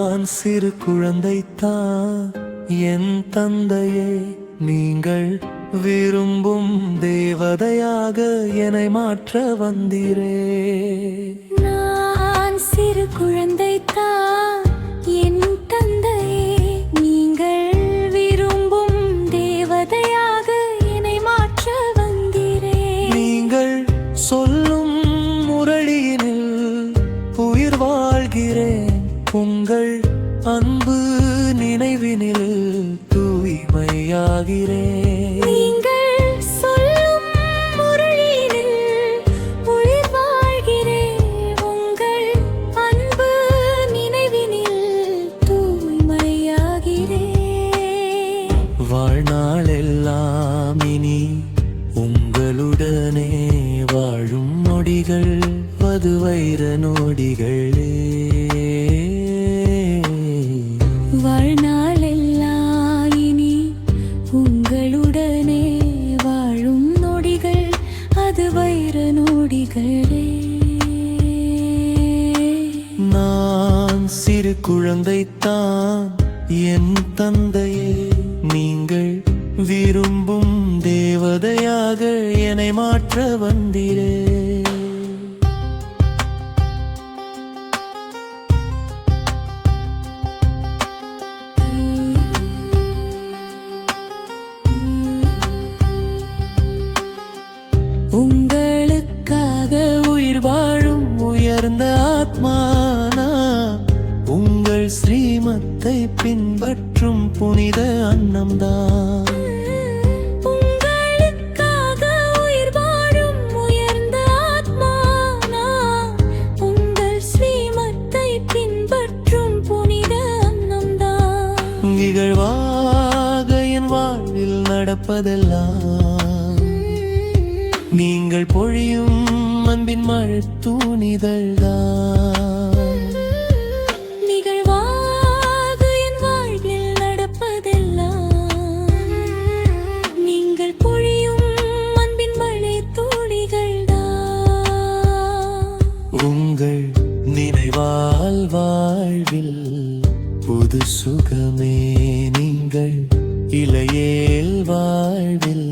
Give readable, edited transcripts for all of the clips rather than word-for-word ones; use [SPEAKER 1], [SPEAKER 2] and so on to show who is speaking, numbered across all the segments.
[SPEAKER 1] நான் சிறு குழந்தைத்தான் என் தந்தையே, நீங்கள் விரும்பும் தேவதையாக என்னை மாற்ற வந்தீரே.
[SPEAKER 2] நான் சிறு குழந்தைத்தான் என் தந்தையே, நீங்கள் விரும்பும் தேவதையாக என்னை மாற்ற வந்தீரே.
[SPEAKER 1] நீங்கள் சொல்லும் முரளியினில் உயிர் வாழ்கிறேன், உங்கள் அன்பு நினைவினில் தூய்மையாகிறேன்.
[SPEAKER 2] நீங்கள் சொல்லும் முரளியினில் உயிர் வாழ்கிறேன், உங்கள் அன்பு நினைவினில் தூய்மையாகிறேன்.
[SPEAKER 1] வாழ்நாளெல்லாம் இனி உங்களுடனே வாழும் நொடிகள் வது வைர நொடிகளே.
[SPEAKER 2] வாழ்நாளெல்லாம் இனி உங்களுடனே வாழும் நொடிகள் அது வைர நொடிகளே.
[SPEAKER 1] நான் சிறு குழந்தைத்தான் என் தந்தையே, நீங்கள் விரும்பும் தேவதையாக என்னை மாற்ற வந்தீரே. உங்களுக்காக உயிர் வாழும் உயர்ந்த ஆத்மானா, உங்கள் ஸ்ரீமத்தை பின்பற்றும் புனித அன்னம்தான்.
[SPEAKER 2] உங்களுக்காக உயிர் வாழும் உயர்ந்த ஆத்மானா, உங்கள் ஸ்ரீமத்தை பின்பற்றும் புனித அன்னம்தான்.
[SPEAKER 1] நிகழ்வாக என் வாழ்வில் நடப்பதெல்லாம் நீங்கள் பொழியும் அன்பின் மழை தூணிதழ்தான்.
[SPEAKER 2] நிகழ்வாக என் வாழ்வில் நடப்பதெல்லாம் நீங்கள் பொழியும் அன்பின் மழை துளிகள்தான்.
[SPEAKER 1] உங்கள் நினைவால் வாழ்வில் புது சுகமே, நீங்கள் இளையேல் வாழ்வில்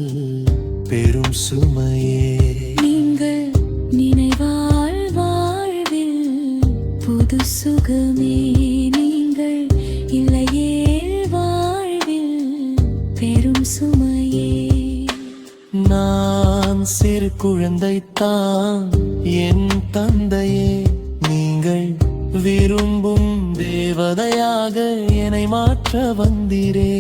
[SPEAKER 1] பெரும் சுமையே.
[SPEAKER 2] நீங்கள் நினைவால் வாழ்வில் புது சுகமே, நீங்கள் இல்லையேல் வாழ்வில் பெரும் சுமையே.
[SPEAKER 1] நான் சிறு குழந்தைத்தான் என் தந்தையே, நீங்கள் விரும்பும் தேவதையாக என்னை மாற்ற வந்தீரே.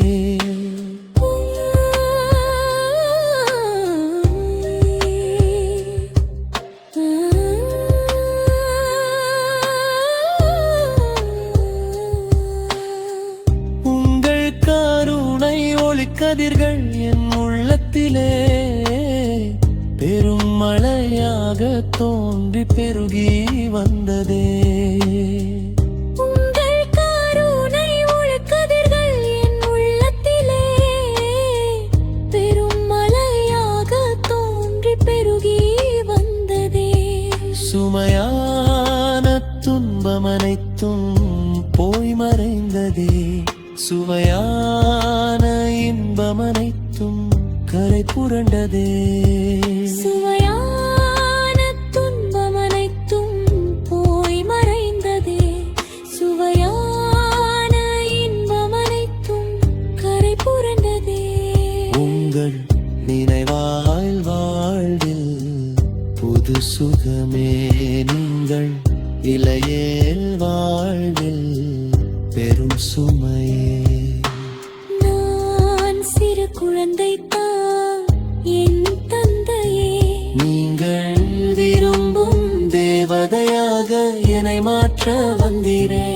[SPEAKER 1] கதிர்கள் என் உள்ளத்திலே பெரும் மழையாக தோன்றி பெருகி வந்ததே.
[SPEAKER 2] உங்கள் கருணை ஒளிக்கதிர்கள் என் உள்ளத்திலே பெரும் மழையாக தோன்றி பெருகி வந்ததே.
[SPEAKER 1] சுமையான துன்பம் அனைத்தும் போய் மறைந்ததே, சுவையான இன்பம் அனைத்தும் கரை புரண்டதே.
[SPEAKER 2] சுவையான துன்பம் அனைத்தும் போய் மறைந்ததே, சுவையான இன்பம் அனைத்தும் கரை புரண்டதே.
[SPEAKER 1] உங்கள் நினைவால் வாழ்வில் புது சுகமே, நீங்கள் இளையேல் வாழ்வில் பெரும் சுமையே.
[SPEAKER 2] நான் சிறு குழந்தைத்தான் என் தந்தையே,
[SPEAKER 1] நீங்கள் விரும்பும் தேவதையாக என்னை மாற்ற வந்தீரே.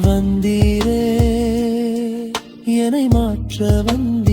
[SPEAKER 1] வந்தீரே, என்னை மாற்ற வந்தீரே.